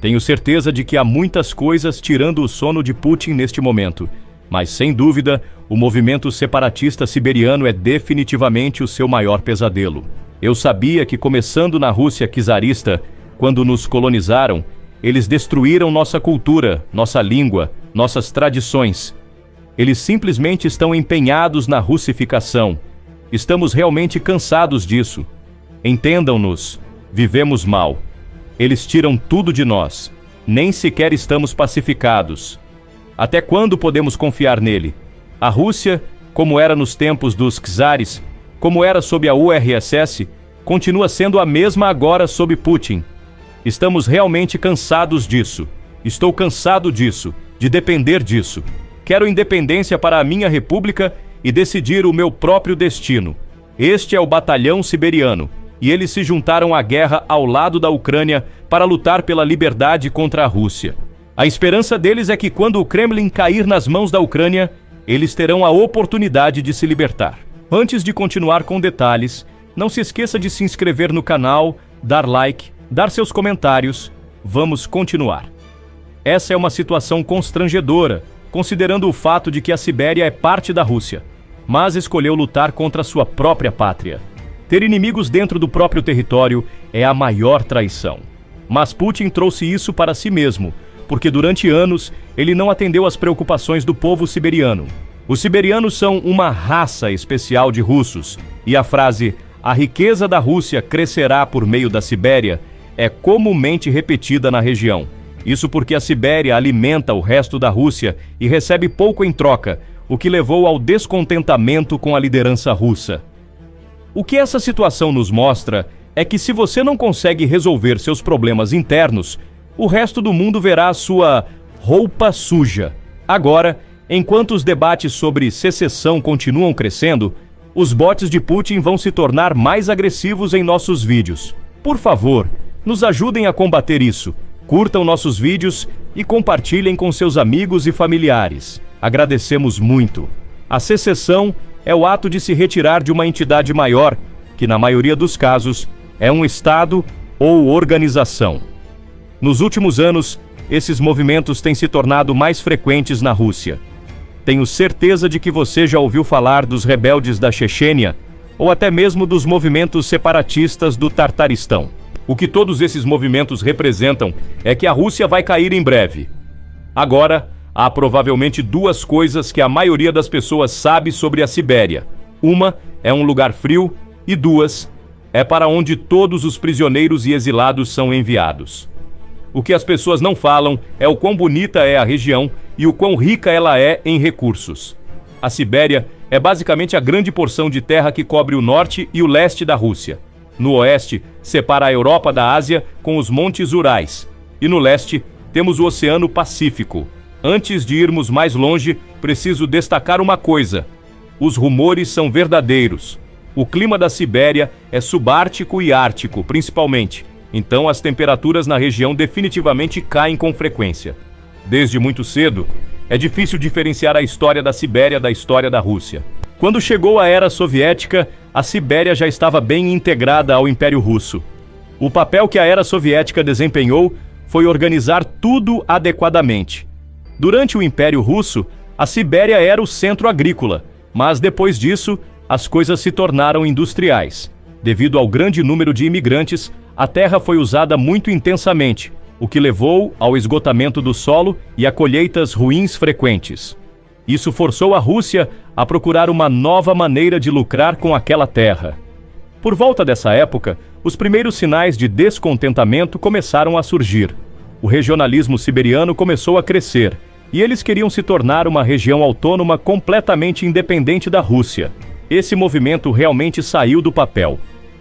Tenho certeza de que há muitas coisas tirando o sono de Putin neste momento, mas sem dúvida, o movimento separatista siberiano é definitivamente o seu maior pesadelo. Eu sabia que, começando na Rússia czarista, quando nos colonizaram, eles destruíram nossa cultura, nossa língua, nossas tradições. Eles simplesmente estão empenhados na russificação. Estamos realmente cansados disso. Entendam-nos, vivemos mal. Eles tiram tudo de nós. Nem sequer estamos pacificados. Até quando podemos confiar nele? A Rússia, como era nos tempos dos czares, como era sob a URSS, continua sendo a mesma agora sob Putin. Estamos realmente cansados disso. Estou cansado disso, de depender disso. Quero independência para a minha república e decidir o meu próprio destino. Este é o Batalhão Siberiano, e eles se juntaram à guerra ao lado da Ucrânia para lutar pela liberdade contra a Rússia. A esperança deles é que quando o Kremlin cair nas mãos da Ucrânia, eles terão a oportunidade de se libertar. Antes de continuar com detalhes, não se esqueça de se inscrever no canal, dar like, dar seus comentários. Vamos continuar. Essa é uma situação constrangedora, considerando o fato de que a Sibéria é parte da Rússia, mas escolheu lutar contra sua própria pátria. Ter inimigos dentro do próprio território é a maior traição. Mas Putin trouxe isso para si mesmo, porque durante anos ele não atendeu às preocupações do povo siberiano. Os siberianos são uma raça especial de russos, e a frase "a riqueza da Rússia crescerá por meio da Sibéria" é comumente repetida na região. Isso porque a Sibéria alimenta o resto da Rússia e recebe pouco em troca, o que levou ao descontentamento com a liderança russa. O que essa situação nos mostra é que se você não consegue resolver seus problemas internos, o resto do mundo verá a sua roupa suja. Agora, enquanto os debates sobre secessão continuam crescendo, os bots de Putin vão se tornar mais agressivos em nossos vídeos. Por favor, nos ajudem a combater isso. Curtam nossos vídeos e compartilhem com seus amigos e familiares. Agradecemos muito. A secessão é o ato de se retirar de uma entidade maior, que na maioria dos casos é um Estado ou organização. Nos últimos anos, esses movimentos têm se tornado mais frequentes na Rússia. Tenho certeza de que você já ouviu falar dos rebeldes da Chechênia, ou até mesmo dos movimentos separatistas do Tartaristão. O que todos esses movimentos representam é que a Rússia vai cair em breve. Agora, há provavelmente duas coisas que a maioria das pessoas sabe sobre a Sibéria. Uma é um lugar frio e duas é para onde todos os prisioneiros e exilados são enviados. O que as pessoas não falam é o quão bonita é a região e o quão rica ela é em recursos. A Sibéria é basicamente a grande porção de terra que cobre o norte e o leste da Rússia. No oeste, separa a Europa da Ásia com os Montes Urais. E no leste, temos o Oceano Pacífico. Antes de irmos mais longe, preciso destacar uma coisa. Os rumores são verdadeiros. O clima da Sibéria é subártico e ártico, principalmente. Então as temperaturas na região definitivamente caem com frequência. Desde muito cedo, é difícil diferenciar a história da Sibéria da história da Rússia. Quando chegou a era soviética, a Sibéria já estava bem integrada ao Império Russo. O papel que a era soviética desempenhou foi organizar tudo adequadamente. Durante o Império Russo, a Sibéria era o centro agrícola, mas depois disso, as coisas se tornaram industriais. Devido ao grande número de imigrantes, a terra foi usada muito intensamente, o que levou ao esgotamento do solo e a colheitas ruins frequentes. Isso forçou a Rússia a procurar uma nova maneira de lucrar com aquela terra. Por volta dessa época, os primeiros sinais de descontentamento começaram a surgir. O regionalismo siberiano começou a crescer, e eles queriam se tornar uma região autônoma completamente independente da Rússia. Esse movimento realmente saiu do papel.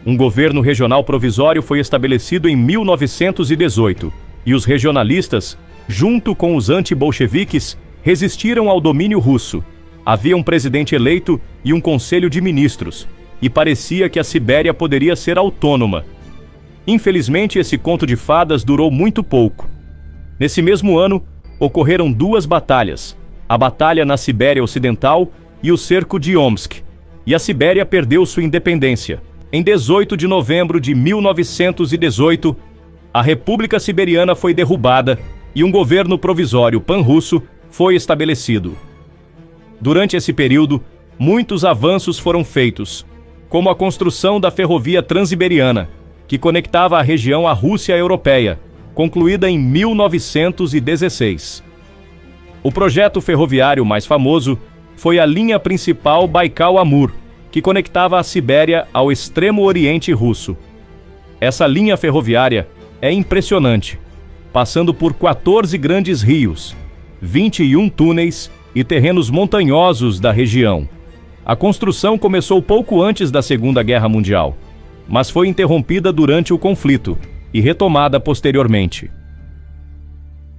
Um governo regional provisório foi estabelecido em 1918, e os regionalistas, junto com os anti-bolcheviques, resistiram ao domínio russo. Havia um presidente eleito e um conselho de ministros, e parecia que a Sibéria poderia ser autônoma. Infelizmente, esse conto de fadas durou muito pouco. Nesse mesmo ano, ocorreram duas batalhas, a Batalha na Sibéria Ocidental e o Cerco de Omsk, e a Sibéria perdeu sua independência. Em 18 de novembro de 1918, a República Siberiana foi derrubada e um governo provisório pan-russo foi estabelecido. Durante esse período, muitos avanços foram feitos, como a construção da ferrovia Transiberiana, que conectava a região à Rússia europeia, concluída em 1916. O projeto ferroviário mais famoso foi a linha principal Baikal-Amur, que conectava a Sibéria ao extremo oriente russo. Essa linha ferroviária é impressionante, passando por 14 grandes rios, 21 túneis e terrenos montanhosos da região. A construção começou pouco antes da Segunda Guerra Mundial, mas foi interrompida durante o conflito e retomada posteriormente.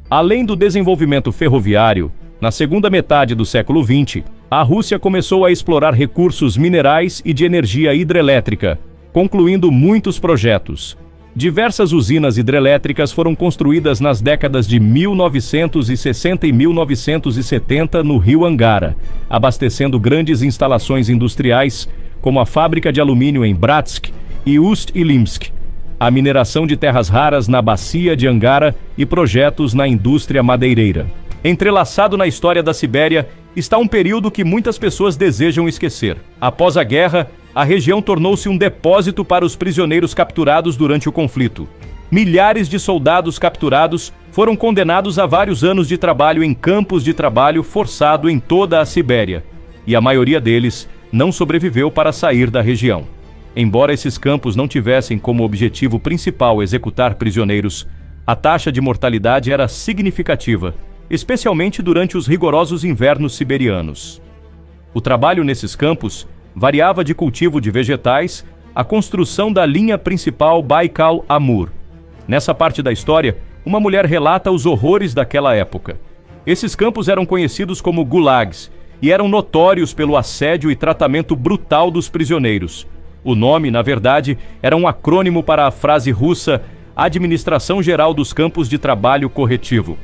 Além do desenvolvimento ferroviário, na segunda metade do século XX, a Rússia começou a explorar recursos minerais e de energia hidrelétrica, concluindo muitos projetos. Diversas usinas hidrelétricas foram construídas nas décadas de 1960 e 1970 no rio Angara, abastecendo grandes instalações industriais, como a fábrica de alumínio em Bratsk e Ust-Ilimsk, a mineração de terras raras na bacia de Angara e projetos na indústria madeireira. Entrelaçado na história da Sibéria está um período que muitas pessoas desejam esquecer. Após a guerra, a região tornou-se um depósito para os prisioneiros capturados durante o conflito. Milhares de soldados capturados foram condenados a vários anos de trabalho em campos de trabalho forçado em toda a Sibéria, e a maioria deles não sobreviveu para sair da região. Embora esses campos não tivessem como objetivo principal executar prisioneiros, a taxa de mortalidade era significativa, especialmente durante os rigorosos invernos siberianos. O trabalho nesses campos variava de cultivo de vegetais à construção da linha principal Baikal-Amur. Nessa parte da história, uma mulher relata os horrores daquela época. Esses campos eram conhecidos como gulags e eram notórios pelo assédio e tratamento brutal dos prisioneiros. O nome, na verdade, era um acrônimo para a frase russa Administração Geral dos Campos de Trabalho Corretivo.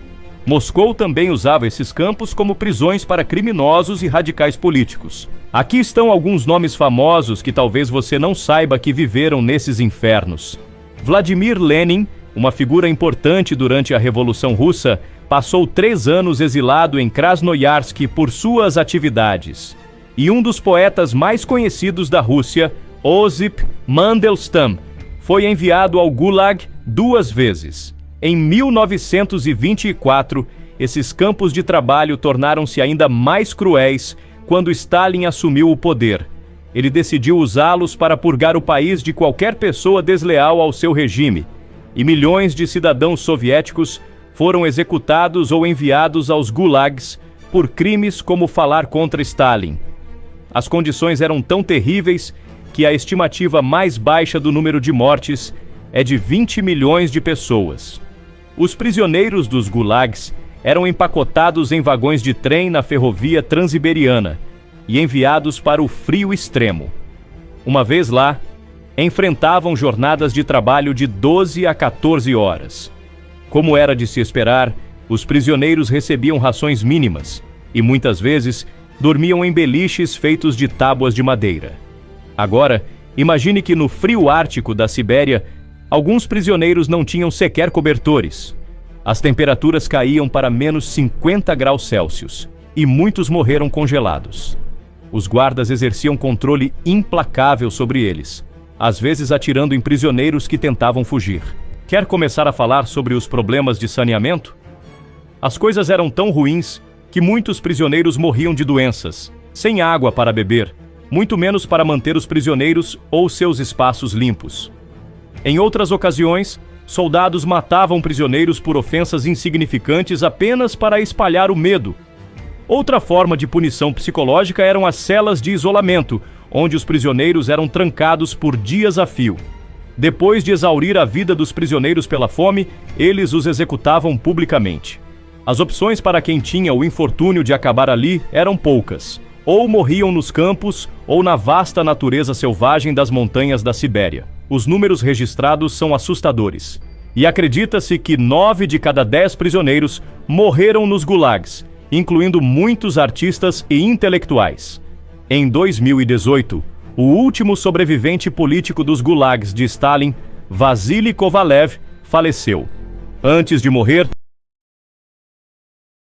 Moscou também usava esses campos como prisões para criminosos e radicais políticos. Aqui estão alguns nomes famosos que talvez você não saiba que viveram nesses infernos. Vladimir Lenin, uma figura importante durante a Revolução Russa, passou 3 anos exilado em Krasnoyarsk por suas atividades. E um dos poetas mais conhecidos da Rússia, Osip Mandelstam, foi enviado ao Gulag 2 vezes. Em 1924, esses campos de trabalho tornaram-se ainda mais cruéis quando Stalin assumiu o poder. Ele decidiu usá-los para purgar o país de qualquer pessoa desleal ao seu regime, e milhões de cidadãos soviéticos foram executados ou enviados aos gulags por crimes como falar contra Stalin. As condições eram tão terríveis que a estimativa mais baixa do número de mortes é de 20 milhões de pessoas. Os prisioneiros dos gulags eram empacotados em vagões de trem na ferrovia Transiberiana e enviados para o frio extremo. Uma vez lá, enfrentavam jornadas de trabalho de 12 a 14 horas. Como era de se esperar, os prisioneiros recebiam rações mínimas e muitas vezes dormiam em beliches feitos de tábuas de madeira. Agora, imagine que no frio ártico da Sibéria, alguns prisioneiros não tinham sequer cobertores. As temperaturas caíam para menos 50 graus Celsius e muitos morreram congelados. Os guardas exerciam controle implacável sobre eles, às vezes atirando em prisioneiros que tentavam fugir. Quer começar a falar sobre os problemas de saneamento? As coisas eram tão ruins que muitos prisioneiros morriam de doenças, sem água para beber, muito menos para manter os prisioneiros ou seus espaços limpos. Em outras ocasiões, soldados matavam prisioneiros por ofensas insignificantes apenas para espalhar o medo. Outra forma de punição psicológica eram as celas de isolamento, onde os prisioneiros eram trancados por dias a fio. Depois de exaurir a vida dos prisioneiros pela fome, eles os executavam publicamente. As opções para quem tinha o infortúnio de acabar ali eram poucas. Ou morriam nos campos ou na vasta natureza selvagem das montanhas da Sibéria. Os números registrados são assustadores. E acredita-se que 9 de cada 10 prisioneiros morreram nos gulags, incluindo muitos artistas e intelectuais. Em 2018, o último sobrevivente político dos gulags de Stalin, Vassily Kovalev, faleceu. Antes de morrer,